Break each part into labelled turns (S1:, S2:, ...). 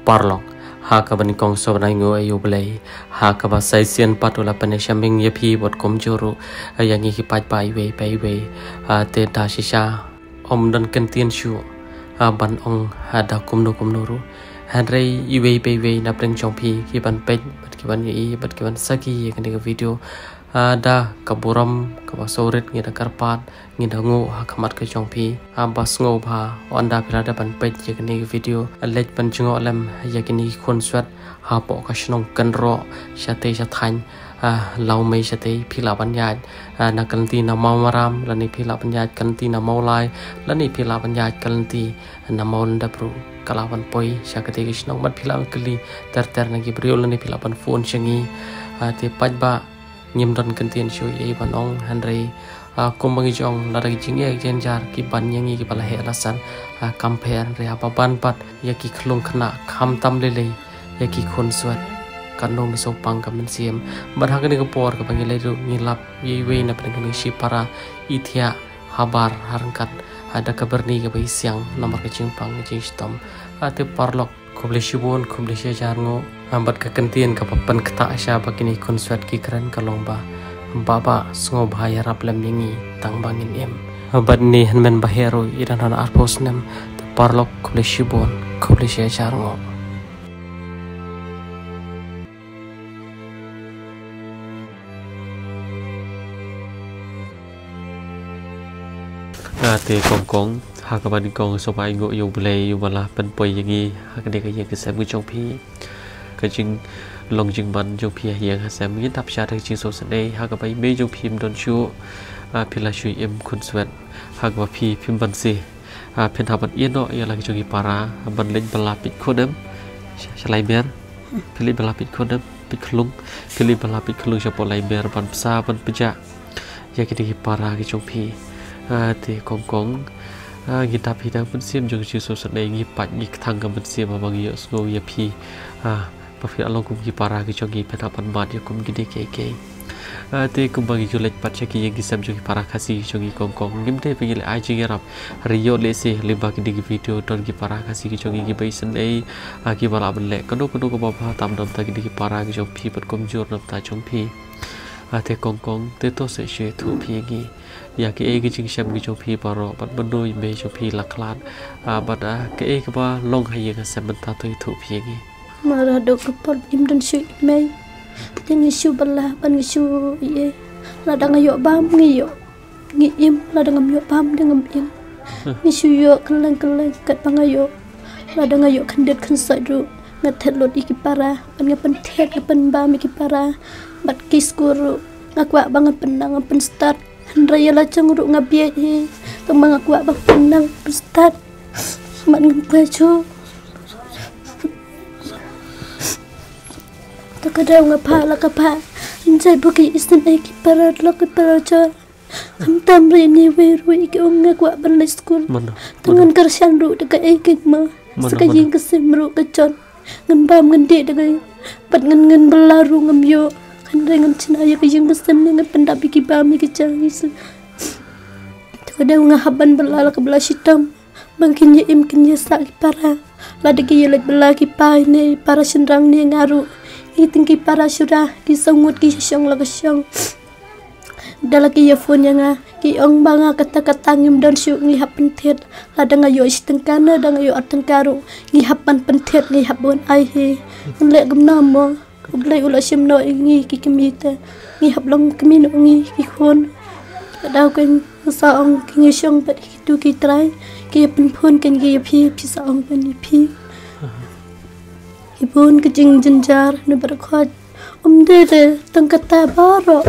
S1: parlok hakaban kong sobanay ngo ayo belay hakaba saisian patula paneshaming yapi bot komjoro yang ikipat paiwe te da shisha om dan kentien shu ban ong ada kumno ru hanrei iwe paiwe na preng chongpi kiban pej bat kiban yi bat kiban saki kan video ada kaburam kabasorit ngida karpat ngida ngo hakamat ke chongpi bas ngo bha onda pilada ban pej yakni video alej ban jungo lam yakni khon swat ha po ka shnong kanro shate shathan lau mei shate phila ban yaj na kanti na mamaram lani phila ban yaj kanti na maulai lani phila ban yaj kanti na maul dapru kalawan poi shakate ke shnong mat phila kali ter na gi briol lani phila ban phone changi te pajba nyim don kentien shu ye banong hanrei kumbangi jong ladagi jinge jenjar ki ban yangi ki bala he alasan compare re apa ban pat ya ki khlung khna kham tam lele ya ki khon swat kanong so pang kam siem barha ni ko por ka bangi le ru ngilap ye we na pang ni shi para ithia habar harangkat ada kabar ni ka bai siang nomor ka jingpang jing stom ate parlok kubleshibon kubleshe jarngo ambat ka kentien ka papan kata asya bakini konswat ki kran kalongba baba sngo bhaya raplam yangi tangbangin em abat ni hanmen bahero iran han arposnem parlok kubleshibon kubleshe jarngo ate kongkong hakaban kong sobai ngo yo blay yo bala pen poi yangi hakade ka yang kesam ku chongpi ka jing long jing ban chongpi yang hasam yin tap sha jing so sane hakabai me chongpi don chu pila shui em kun swat hakba phi phim ban se pen haban ino ya lagi chongi para ban leng bala pit khodem shalai ber pili bala pit khodem pit khlung pili bala pit khlung chapolai ber ban psa ban peja ya ki para ki chongpi te kongkong kita pidang pun siam jong jiso sedai ngi pat ngi thang kam siam abang yo sgo ya pi pafi along kum ki para ki jongi penapan mat yo kum gide ke te kum bagi julek pat chaki yang gisam jongi para khasi jongi kongkong ngim te pegil ai jingi rap riyo le se limba ki dig video don ki para khasi ki jongi ki baisen ei ki bala benle kono ko baba tam dam ta ki dig para ki jong pi pat kum jur nam ta jong pi te kongkong te to se she thu pi ngi ya ke e jing sham gi chong phi paro bat bandoi me chong phi laklan bat ke e ba long ha ye ga sam ta toi thu phi gi
S2: mara do ka pot im dan shu me tin shu bala ban shu ye la dang yo bam ngi im la dang yo bam dang im ni shu yo klang kat bang yo la dang yo khandet khan sai ru ngat thet lot iki para ban ngapan thet ngapan ba mi ki para bat ki skuru ngakwa banget penang ngapan start Raya la cenguruk ngabiat ni Tembang aku abang penang Ustaz Mak ngapacu Tak ada ngapa lah kapa Injai buki istin aiki parat lo ke parajar Hamtam rini weru iki ngak wak balai skul Tangan kersian ru dekat aiki ma Sekajing kesim ru kecon Ngembam ngendik dekat Pat ngen belaru ngemyo dengan cina ayah kejeng kesan dengan pendapi kibami kecangis. Ada ngahaban belala ke belah hitam, bangkin je im kinje sak para. Lada ke yelat belah kipai ne para sendrang ne ngaru. Iting ki para surah ki sangut ki syong la syong. Dala ki ya phone yang ki ong banga kata-kata ngim dan syuk ngihap pentet. Lada ngayo istengkana dan ngayo atengkaru ngihapan pentet ngihapun ai he. Nglek gemnamo. Ublay ula sim no ngi ki kemita ngi hablong kemin ngi ki khon daw kan saong ki ngi syong pat tu ki trai ki pun kan ki phi saong pan phi ibun ke jing jenjar ne berkhot de tang kata baro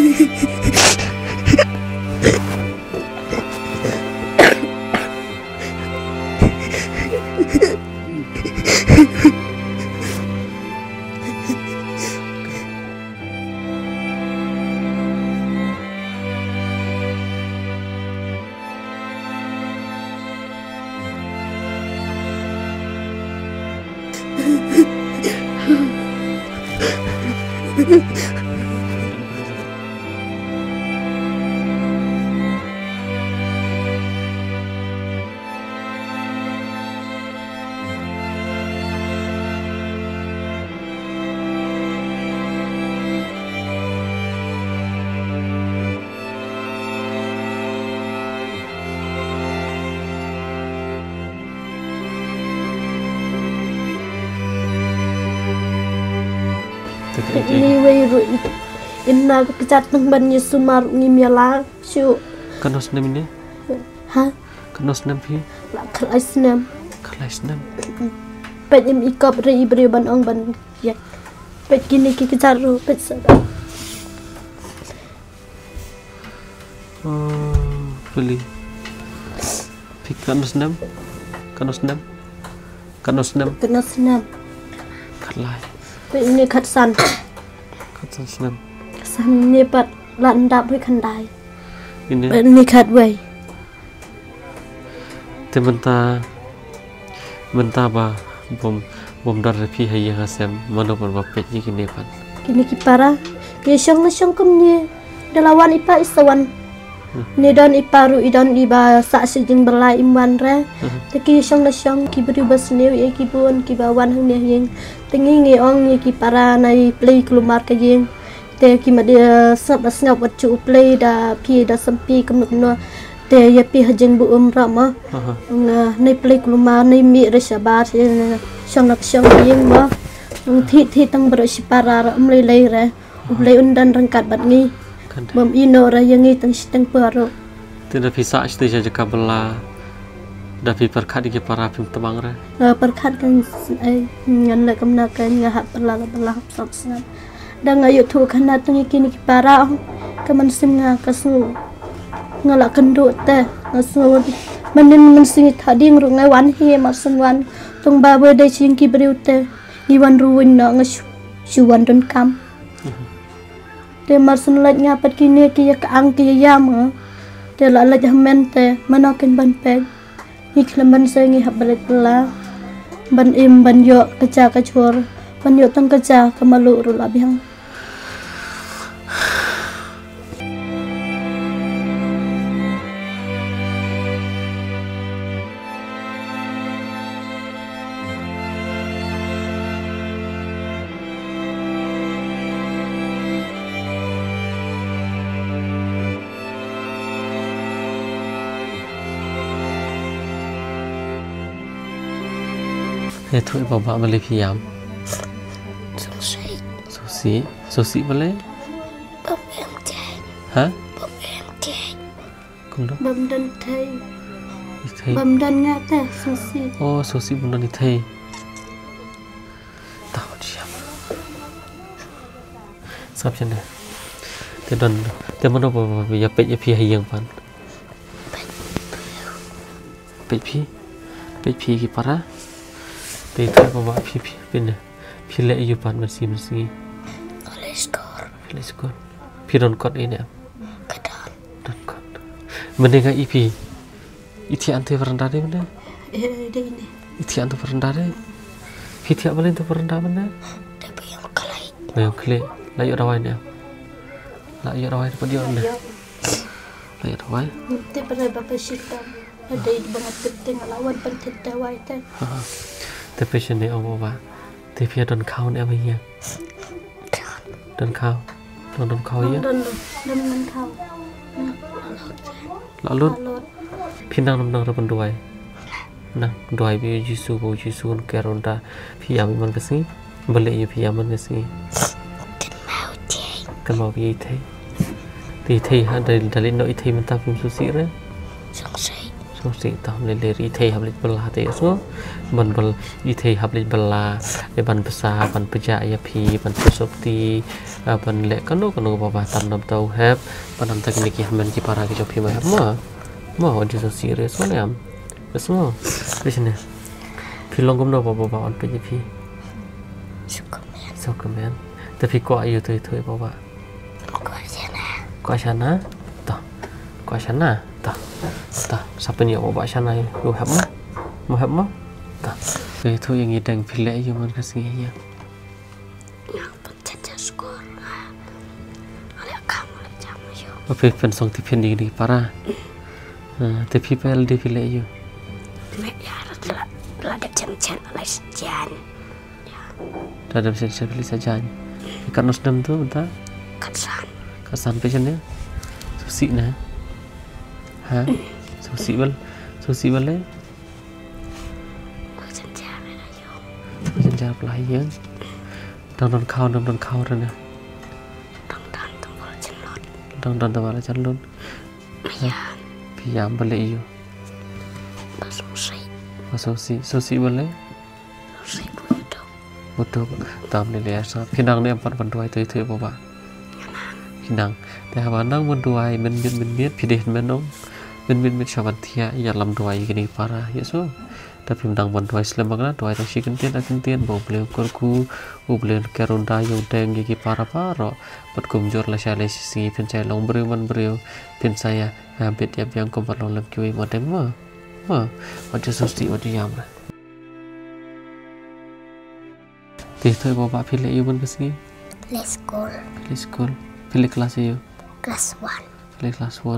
S3: Hehehe
S2: Ini weru inna kecat nang ban Yesus maru ngimiala syu.
S1: Kanos nem ini?
S2: Ha?
S1: Kanos nem pi?
S2: La kalais nam.
S1: Kalais nem.
S2: Pet im ikop re ibri ban ong ban ya. Pet kini ki kecat ro pet sada.
S1: Oh, beli. Pi kanos nem. Kanos nem. Kanos nem.
S2: Kenas nam.
S1: Kalai.
S2: Pet ini kat san.
S1: Kanos nem.
S2: San ni pat lan dap với khăn đai.
S1: Ini.
S2: Pet ini kat way.
S1: Te menta ba bom dar pi hay ha sem mano ba pet ni kini pan.
S2: Kini ki para. Ye syong na syong kum ni. Dalawan ipa isawan. Ni don iparu idon iba sa sijing berlai iman re. Teki syong na syong ki beri basnew ye ki buon ki bawan hang ne yeng. Tengi ngi ong ye ki para nai play kelumar ka yeng. Te ki ma dia sab asngap wat chu play da pi da sampi kum no. Te ye pi hajeng bu rama. Nai play kelumar nai mi re sabat syong nak syong yeng ma. Thi tang bero si para lei lei re. Lei undan rangkat bat ngi. Bom ino ra yang itang sitang paro.
S1: Tidak bisa istri saja kabela. Dapi perkat di para pim temang re.
S2: Perkat kan ngan le kamna kan ngahap perla sab snap. Dan ngayu tu kana tangi kini ki para kaman sim nga kasu. Ngala kenduk te ngasu manin mensingi tadi ngru ngai wan hi masun wan tung ba be dai sing ki briu te ni wan ruin no ngasu suwan don kam. Te marsun laj ngapat kini ki ya kaang ki yam te la laj hamen te manokin ban peg ni klemban sengi habalet bela ban im ban yo kaca kacor ban yo tang kaca kamalu rula biang.
S1: Thôi bapak boleh piam. Sosi boleh?
S2: Bom em chay.
S1: Hah?
S2: Bom em chay.
S1: Không đâu.
S2: Bom dan thay.
S1: Thay.
S2: Bom dan nga te sosi.
S1: Oh, sosi bom dan ni thay. Tahu siap. Sab chân này. Te mana bapak ya pet ya pi hayang pan. Pet pi ki para. Te tu bawa pi pindah pi le yu pan masih oleh skor pi don kot ini don kot mendengar ipi iti ante berendare mana
S2: ini
S1: iti ante berendare pi tiap balik ante berendare mana
S2: tapi yang
S1: kle layu rawai ni layu rawai dapat dia mana layu rawai
S2: te pada bapak sitam ada banget penting lawan penting dawai te.
S1: Tapi sini ông bà thì phía đồn khao này bây giờ đồn khao vậy
S2: đồn khao
S1: lọ luôn phía năng ra bên đuôi bị Yesus con keronda phía am mình cái gì beli phía am mình cái gì cái màu gì thế thì dari nội thì mình ta phim sushi đấy sushi taoเลยthay hợp lịch bela thế số mình bel thay hợp lịch bela để ban besar ban pejaya pi ban pusopti ban lek kanu bapa tam nam tau heb ban nam tak niki hamen ki para ki jopi ma on so serious one am semua di sini film gum no bapa on pe pi sukamen tapi kok ayo tu bapa kok sana tak siapa ni bawa sana lu mau hab itu yang idang pilih aja man kasih ya
S2: yang pencetak skor ada kamu jamu yo
S1: apa pensong tipen di para tapi pel di pilih aja
S2: mek ya ada cem oleh sejan
S1: ada bisa pilih saja ikan nasdem tu entah kasan pesannya susi nah hah susi balik senjata pelayang Don kau rana. Don tawala jalun. Piyam balik iyo. Sosi boleh. Betul. Tam ni lihat. Kinang ni empat banduai tu bapa. Kinang. Tapi bandang banduai men pidih menong. Men syabantia ya lam duai gini para ya so. Tapi mendang banduai selembang duai tak kentian bau beliau korku beliau kerunda yang deng gigi para buat kumjur lah saya lesi pencai long beriu pen saya hampir tiap yang kompat long lem kiwi modem wajah susti wajah yam lah tu bapak pilih iu pun kesini
S2: Play school
S1: pilih kelas iu
S2: Class 1
S1: pilih kelas 1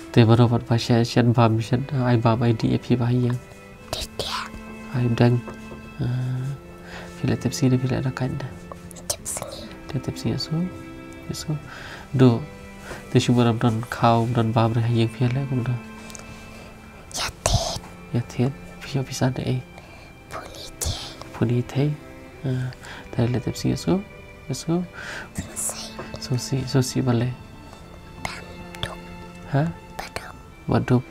S1: te baru buat pasien bam ai bam ai DAP bahaya ai dang pilih tepsi dia pilih ada kan tepsi so do te syukur dan kau dan bam dah yang pilih aku dah ya tiet pilih bisa ada puni te te le tepsi so sosi boleh ha Waduh,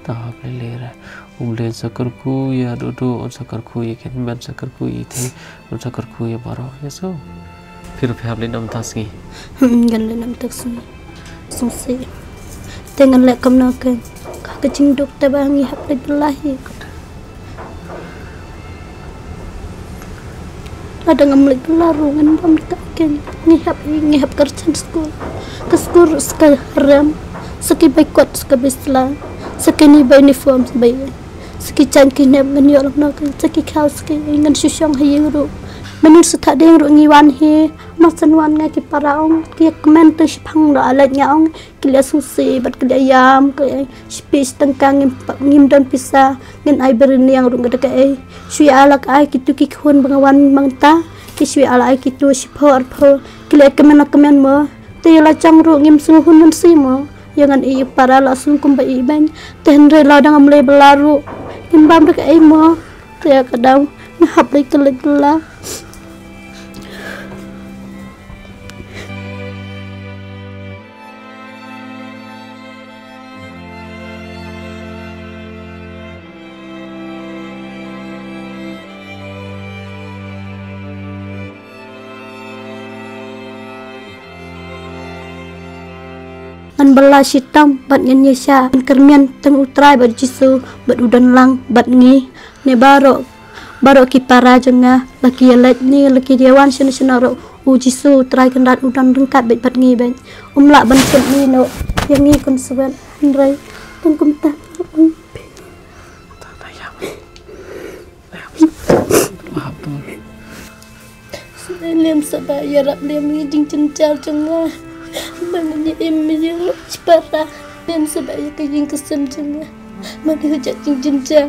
S1: tak boleh lah. Umlen sakarku ya dodo on sakarku ya kan man sakarku itu on sakarku ya baru ya so. फिर हमने नम तासगी.
S2: Gan le nam taksi. Sungsi. Tengan le kam nakan. Kacing dokter bangi hap le belahi. Ada ngamlik belarungan bam taken. Ngihap kerjaan sekolah. Ke sekolah sekarang. Saki bay kot saki bisla saki ni bay uniform bay saki cangki ne menyol nak saki kau saki ngan susyong hayeng ru menur sutha deng ru ngiwan he masan wan ngai ki paraong ki komen tu sipang da alat ngaong kilia susi bat kilia yam ke speech tengkang ngim don pisa ngen ai berini yang ru ngada ke sui alak ai kitu ki khun bangawan mangta ki sui ala ai kitu sipor pho kilia kemen mo te la chang ru ngim suhun nan si mo jangan i para langsung kumbai ban tenre ladang amle belaru imbam dek ai mo ya kadang ngahap lagi kelegla an belas hitam bat nyesya kermian teng utrai bat jisu bat udan lang bat ngi ne baro ki para jenga laki let ni laki dewan sina ro jisu utrai kendat udan dengkat bat ngi ban umlak ban ni no yang ngi kon seban andrai tengkum ta liam sabaya rap liam ni jing cencal jenga Mananya emir cepara dan sebaya kejing kesem jenga mana hujat jing jenjar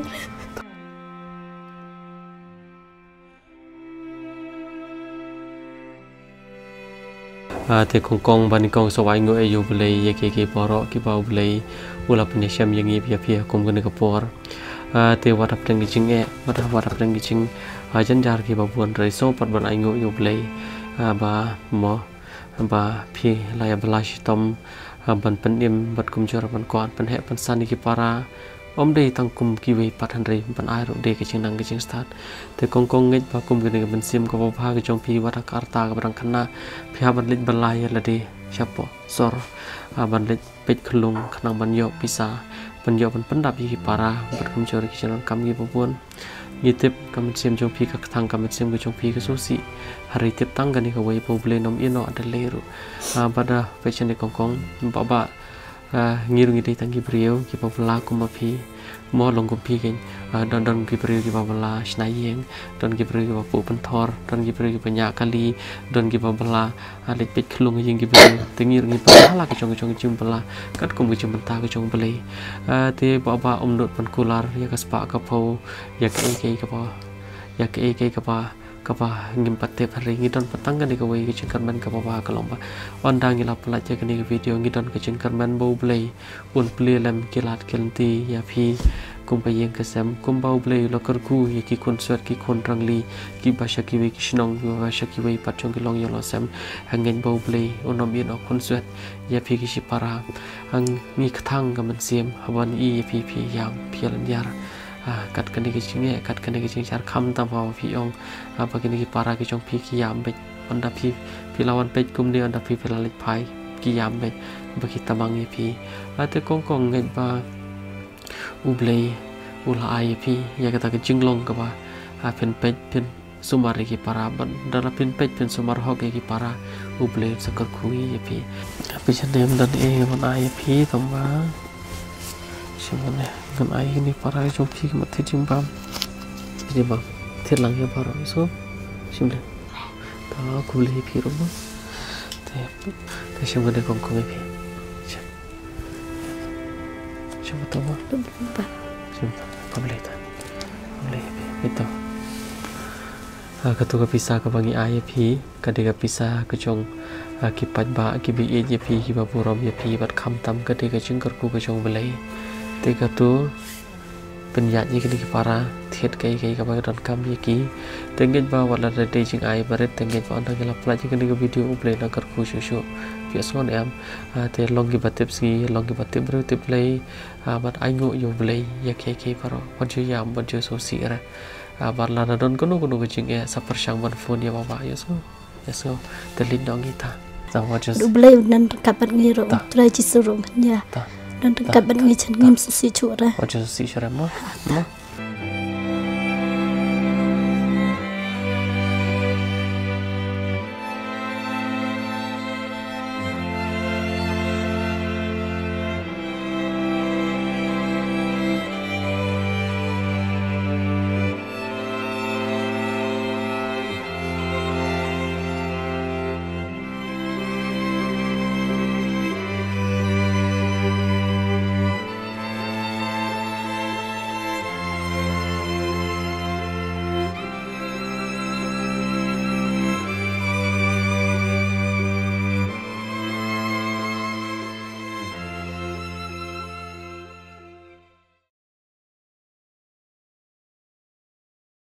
S1: te kong bani kong sawai ngo ayu belai ya ke porok ki bau belai ula penesiam yang pia kum kene kepor te wadap deng gicing wadap deng gicing janjar ki babuan reso pat ban aingo yu belai ba mo ba pi laya belash tom ban penim bat kumjur ban kuat ban he ban sani ki para om dei tangkum ki wei pat hanre ban airo de ke cing nang ke cing start te kong ngej ba kum ke ban sim ko ba ke jong pi wata karta ka barang kana pi ban lit balaya la de siapo sor ban lit pet kelung kanang ban yo bisa ban yo ban pendap ki para bat kumjur ki cing kam ki babun ngitip kamen sim jong pi ka thang kamen sim ke jong pi ke susi hari tip tangga ni ka wei po ble nom ino ada leru pada pechen de kongkong baba ngirung ide tangi brio ki pa bla ku ma pi mo long ku pi gen don ki brio ki pa bla snayeng don ki brio ki pa pu pentor don ki brio ki pa nya kali don ki pa bla lit pet klung yeng ki brio tengir ngi pa la ke jong jum bla kat kum ki jum ta ke jong ble te baba dot pan kular ya ka spa ka po ya ke ka pa kapa ngim patte hari ngidon petang kan dikawai ke cingkarman kapa bah kalomba ondang ngila pelajar kini video ngidon ke cingkarman bau blay un play lam kilat kelenti ya pi kum pa yeng kasam kum bau blei lo karku ye ki kon suat ki kon rangli ki basha ki we ki shnong yo basha ki we pat chong ki long yo lo sam hangen bau blei onom yen ok kon suat ye phi ki si para hang mi kthang ka man sim hawan i phi yang phial yar kat kan ki chinge kat kan ki ching char kham ta ba phi ong ba ki para ki chong phi ki yam be onda phi lawan pe kum ni onda phi lalik phai ki yam be ba ki tamang ye phi ate kong ngai ba ublei ulai phi ya kata ke jinglong ka ba pen pej pen sumar ki para ban dara pen pej pen sumar hok ki para ublei sakar khui ye phi api chandem dan man ai phi tamba simone kan ai ni para jo phi mathi jimbam thir lang ya para so simle ta kulei phi ro te simone kong phi siapa tahu? Siapa? Pamleta, itu. Ketua pisah ke bangi ayah pi, kadega pisah ke jong kipat ba kibi ye pi kiba buram ye pi bat kham tam kadega jengker ku ke jong belai. Tega tu penyat ye kini para thiet kai ka ba don kam ye ki. Tengen ba wala de jing ayah baret tengen ba anda gelap lagi kini video ublai nakar ku susu. Biason em te long ki batip si long ki batip bro te play but ai ngộ yo play ya ke paro ban ju yam ban ju so si ra ban la don kono ke jing e sa persang ban phone ya baba yeso te lin dong kita sa wa ju
S2: play nan kapan ngi ro trai chi su ro nya dan kapan ngi chan ngim si chu ra
S1: wa ju si chara mo